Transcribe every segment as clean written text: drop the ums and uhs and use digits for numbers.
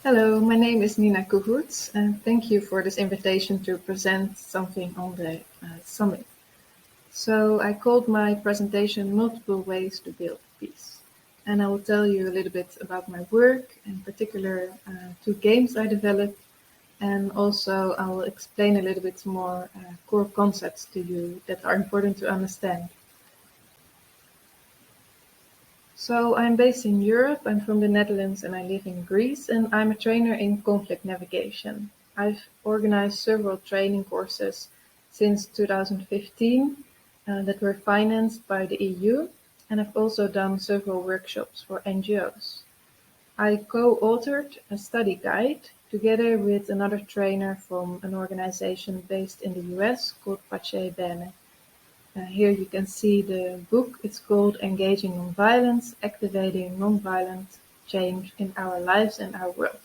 Hello, my name is Nina Koevoets, and thank you for this invitation to present something on the summit. So I called my presentation Multiple Ways to Build Peace. And I will tell you a little bit about my work, in particular two games I developed, and also I will explain a little bit more core concepts to you that are important to understand. So I'm based in Europe. I'm from the Netherlands and I live in Greece, and I'm a trainer in conflict navigation. I've organized several training courses since 2015 that were financed by the EU, and I've also done several workshops for NGOs. I co-authored a study guide together with another trainer from an organization based in the US called PeacePower-NL. Here you can see the book. It's called Engaging Nonviolence, Activating Nonviolent Change in Our Lives and Our World.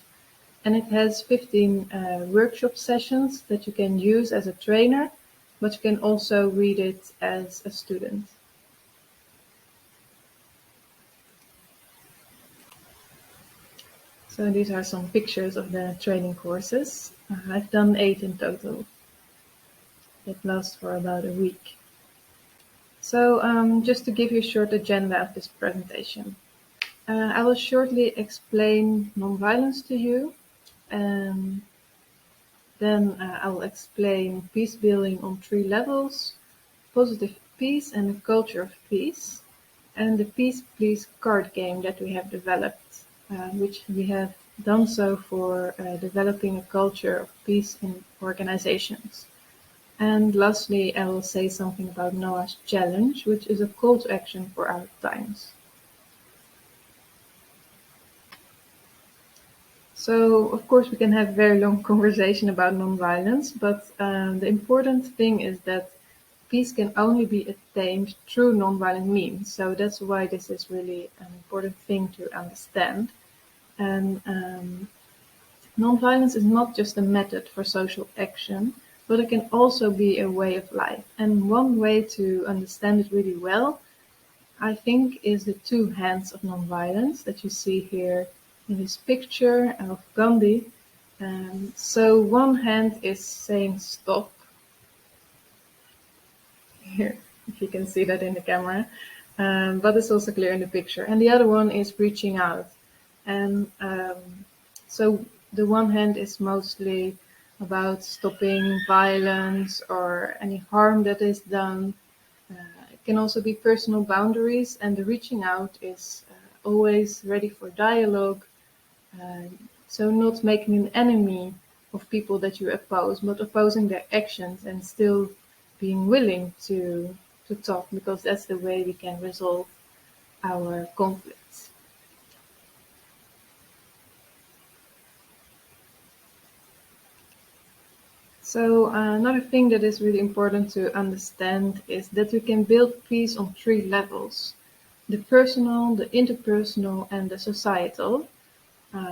And it has 15 workshop sessions that you can use as a trainer, but you can also read it as a student. So these are some pictures of the training courses. I've done 8 in total. That lasts for about a week. So just to give you a short agenda of this presentation. I will shortly explain nonviolence to you. Then I will explain peace building on 3 levels, positive peace and a culture of peace, and the Peace Please card game that we have developed, which we have done so for developing a culture of peace in organizations. And lastly, I will say something about NoAsh challenge, which is a call to action for our times. So, of course, we can have a very long conversation about nonviolence, but the important thing is that peace can only be attained through nonviolent means. So that's why this is really an important thing to understand. And nonviolence is not just a method for social action, but it can also be a way of life. And one way to understand it really well, I think, is the 2 hands of nonviolence that you see here in this picture of Gandhi. So one hand is saying stop. Here, if you can see that in the camera, but it's also clear in the picture. And the other one is reaching out. And so the one hand is mostly about stopping violence or any harm that is done. It can also be personal boundaries, and the reaching out is always ready for dialogue. So not making an enemy of people that you oppose, but opposing their actions and still being willing to talk, because that's the way we can resolve our conflicts. So another thing that is really important to understand is that we can build peace on 3 levels: the personal, the interpersonal, and the societal.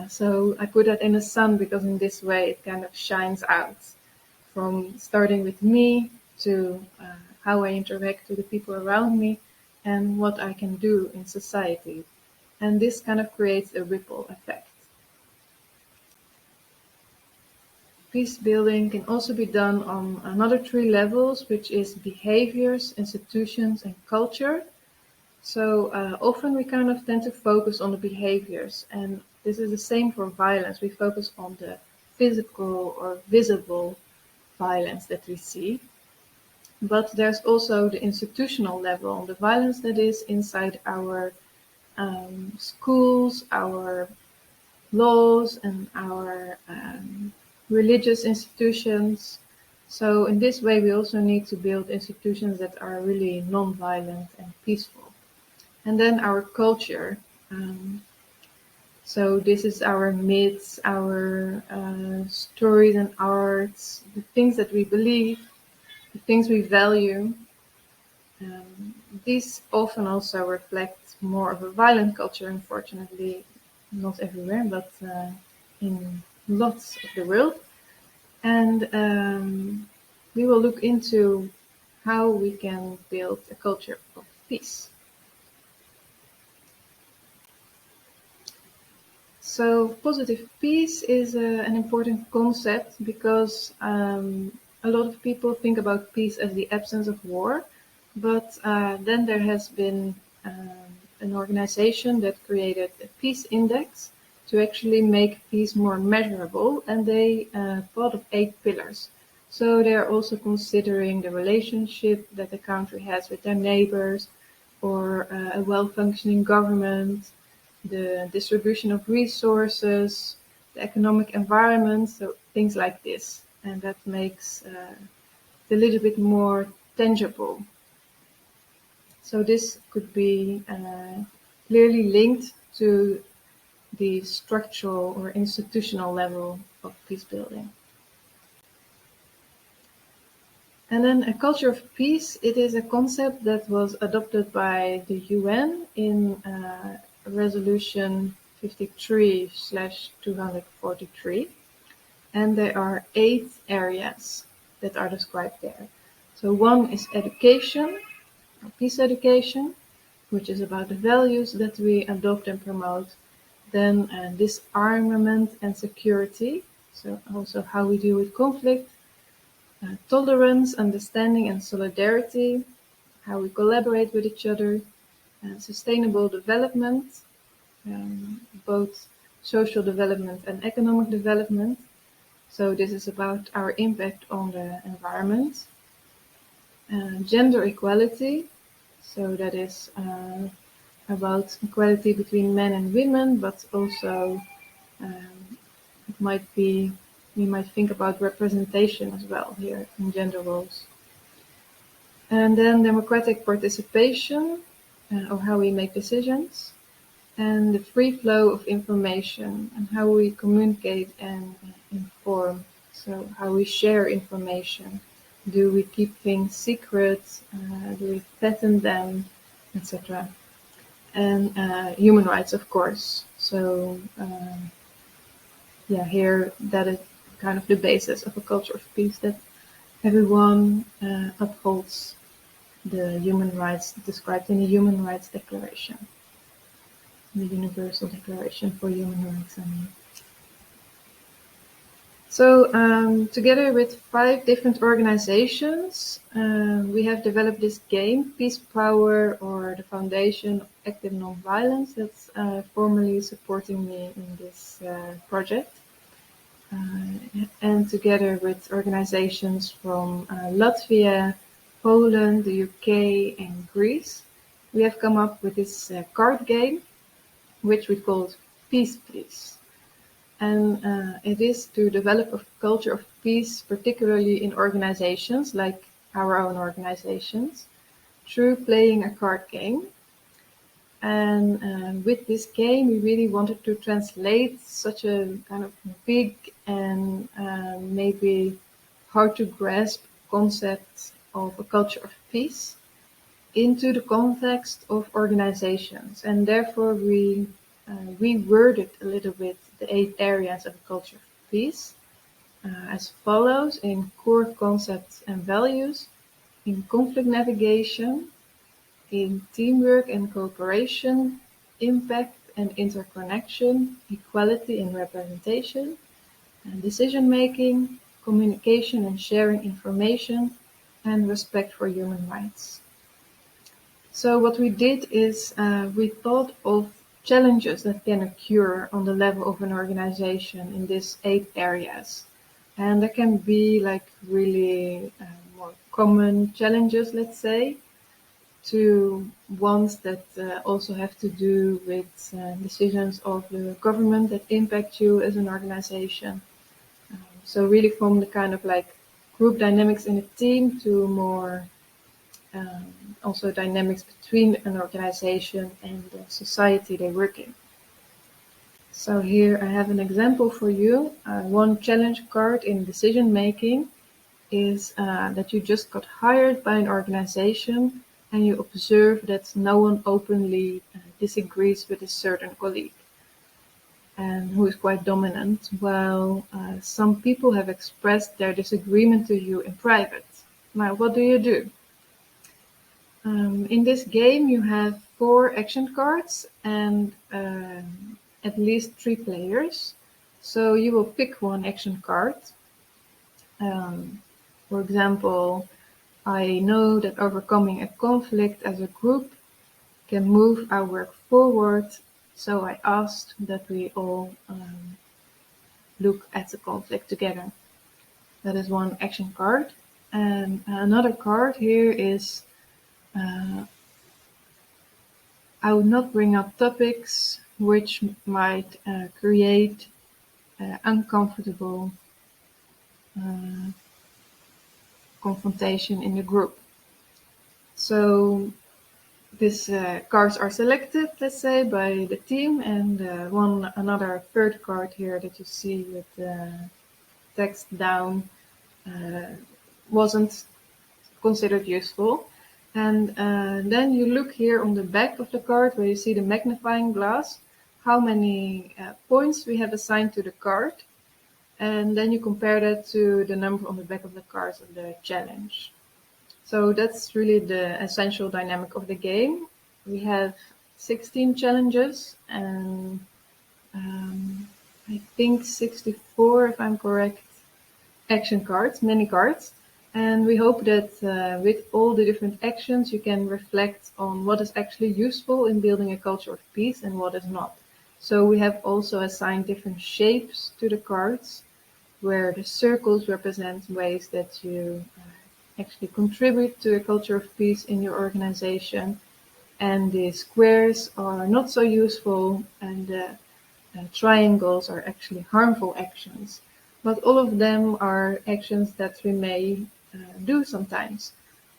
So I put that in the sun because in this way it kind of shines out, from starting with me to how I interact with the people around me and what I can do in society. And this kind of creates a ripple effect. Peace building can also be done on another 3 levels, which is behaviors, institutions, and culture. So often we kind of tend to focus on the behaviors, and this is the same for violence. We focus on the physical or visible violence that we see. But there's also the institutional level, the violence that is inside our schools, our laws, and our religious institutions. So in this way, we also need to build institutions that are really non-violent and peaceful. And then our culture. So this is our myths, our stories and arts, the things that we believe, the things we value. These often also reflect more of a violent culture, unfortunately, not everywhere, but in lots of the world. And we will look into how we can build a culture of peace. So positive peace is an important concept because a lot of people think about peace as the absence of war, but then there has been an organization that created a peace index to actually make peace more measurable, and they thought of 8 pillars. So they are also considering the relationship that the country has with their neighbors, or a well-functioning government, the distribution of resources, the economic environment, so things like this. And that makes it a little bit more tangible. So this could be clearly linked to the structural or institutional level of peace building. And then a culture of peace, it is a concept that was adopted by the UN in Resolution 53/243, and there are 8 areas that are described there. So one is education, or peace education, which is about the values that we adopt and promote. Then disarmament and security, so also how we deal with conflict. Tolerance, understanding and solidarity, how we collaborate with each other. Sustainable development, both social development and economic development. So this is about our impact on the environment. Gender equality, so that is about equality between men and women, but also it might be, we might think about representation as well here in gender roles. And then democratic participation, or how we make decisions, and the free flow of information and how we communicate and inform. So how we share information. Do we keep things secret? Do we patent them, etc. And human rights, of course. So yeah, here that is kind of the basis of a culture of peace, that everyone upholds the human rights described in the Human Rights Declaration, the Universal Declaration for Human Rights, I mean. So together with 5 different organizations, we have developed this game, PeacePower, or the Foundation of Active Nonviolence, that's formally supporting me in this project. And together with organizations from Latvia, Poland, the UK, and Greece, we have come up with this card game, which we called Peace Please. And it is to develop a culture of peace, particularly in organizations like our own organizations, through playing a card game. And with this game, we really wanted to translate such a kind of big and maybe hard to grasp concept of a culture of peace into the context of organizations. And therefore, we reworded a little bit the 8 areas of a culture of peace as follows: in core concepts and values, in conflict navigation, in teamwork and cooperation, impact and interconnection, equality and representation, decision making, communication and sharing information, and respect for human rights. So what we did is we thought of challenges that can occur on the level of an organization in these 8 areas. And there can be like really more common challenges, let's say, to ones that also have to do with decisions of the government that impact you as an organization. So really from the kind of like group dynamics in a team to more also dynamics between an organization and the society they work in. So here I have an example for you. One challenge card in decision making is that you just got hired by an organization and you observe that no one openly disagrees with a certain colleague and who is quite dominant, while some people have expressed their disagreement to you in private. Now, what do you do? In this game, you have 4 action cards, and at least 3 players. So you will pick one action card. For example, I know that overcoming a conflict as a group can move our work forward, so I asked that we all look at the conflict together. That is one action card. And another card here is I would not bring up topics which might create uncomfortable confrontation in the group. So these cards are selected, let's say, by the team, and another third card here that you see with the text down wasn't considered useful. And then you look here on the back of the card where you see the magnifying glass, how many points we have assigned to the card. And then you compare that to the number on the back of the cards of the challenge. So that's really the essential dynamic of the game. We have 16 challenges and I think 64, if I'm correct, action cards, many cards. And we hope that with all the different actions, you can reflect on what is actually useful in building a culture of peace and what is not. So we have also assigned different shapes to the cards, where the circles represent ways that you actually contribute to a culture of peace in your organization. And the squares are not so useful, and the triangles are actually harmful actions. But all of them are actions that we may do sometimes.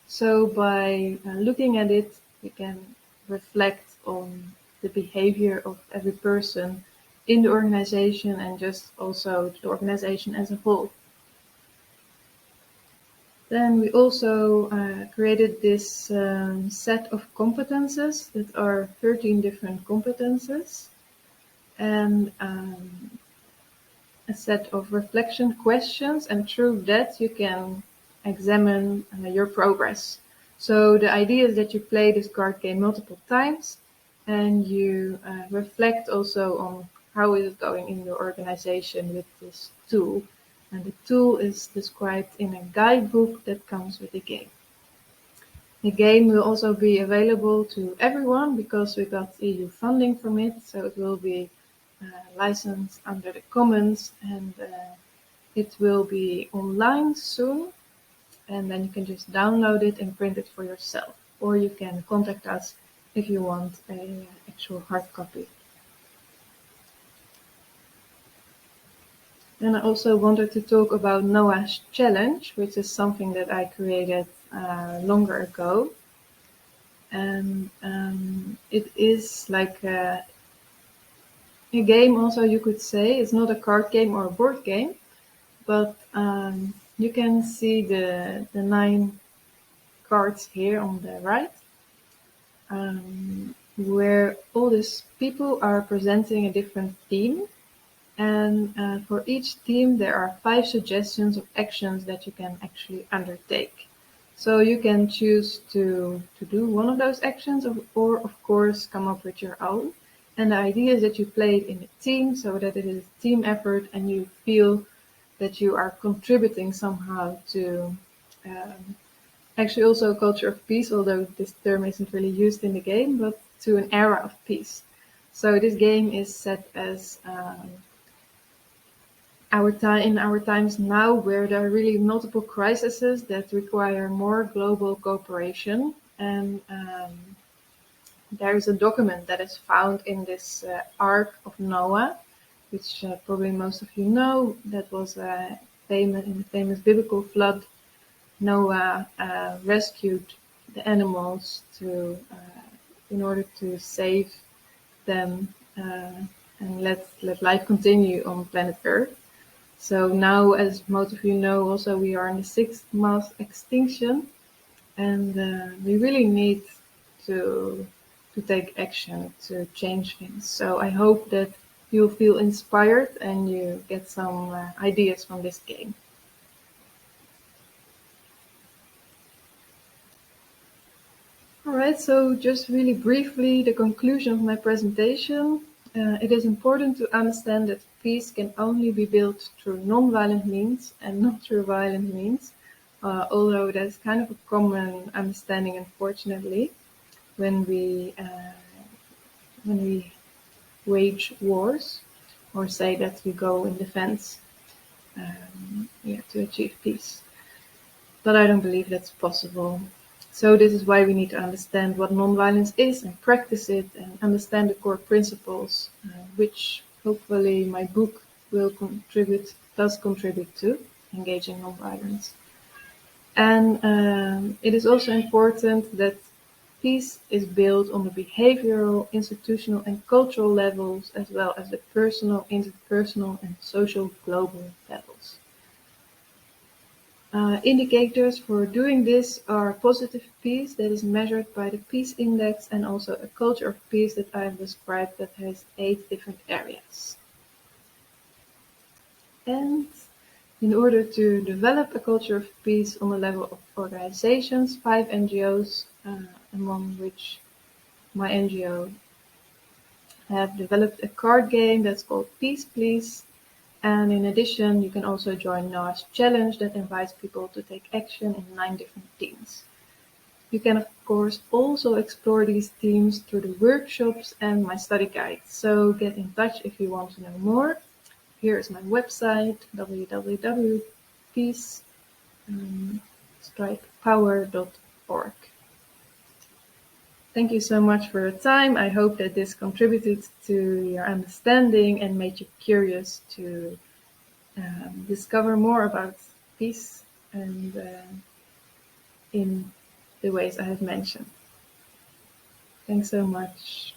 So by looking at it, we can reflect on the behavior of every person in the organization and just also the organization as a whole. Then we also created this set of competences that are 13 different competences and a set of reflection questions, and through that you can examine your progress. So the idea is that you play this card game multiple times and you reflect also on how is it going in your organization with this tool. And the tool is described in a guidebook that comes with the game. The game will also be available to everyone because we got EU funding from it, so it will be licensed under the Commons, and it will be online soon, and then you can just download it and print it for yourself, or you can contact us if you want an actual hard copy. Then I also wanted to talk about NoAsh Challenge, which is something that I created longer ago. And it is like a game also, you could say. It's not a card game or a board game, but you can see the 9 cards here on the right, where all these people are presenting a different theme. And for each theme, there are 5 suggestions of actions that you can actually undertake. So you can choose to do one of those actions, or of course come up with your own. And the idea is that you play it in a team so that it is a team effort and you feel that you are contributing somehow to actually also a culture of peace, although this term isn't really used in the game, but to an era of peace. So this game is set as in our times now, where there are really multiple crises that require more global cooperation. And there is a document that is found in this Ark of Noah, which probably most of you know. That was in the famous biblical flood. Noah rescued the animals in order to save them and let life continue on planet Earth. So now, as most of you know, also we are in the 6th mass extinction, and we really need to take action to change things. So I hope that you'll feel inspired and you get some ideas from this game. All right, so just really briefly, the conclusion of my presentation. It is important to understand that peace can only be built through non-violent means and not through violent means, although that's kind of a common understanding, unfortunately, when we wage wars or say that we go in defense to achieve peace. But I don't believe that's possible. So this is why we need to understand what nonviolence is and practice it and understand the core principles, which hopefully my book does contribute to engaging nonviolence. And it is also important that peace is built on the behavioral, institutional, and cultural levels, as well as the personal, interpersonal, and social global levels. Indicators for doing this are positive peace that is measured by the Peace Index, and also a culture of peace that I have described that has 8 different areas. And in order to develop a culture of peace on the level of organizations, 5 NGOs, among which my NGO, have developed a card game that's called Peace Please. And in addition, you can also join NoAsh Challenge that invites people to take action in 9 different themes. You can, of course, also explore these themes through the workshops and my study guide. So get in touch if you want to know more. Here is my website, www.PeacePower.org. Thank you so much for your time. I hope that this contributed to your understanding and made you curious to discover more about peace and in the ways I have mentioned. Thanks so much.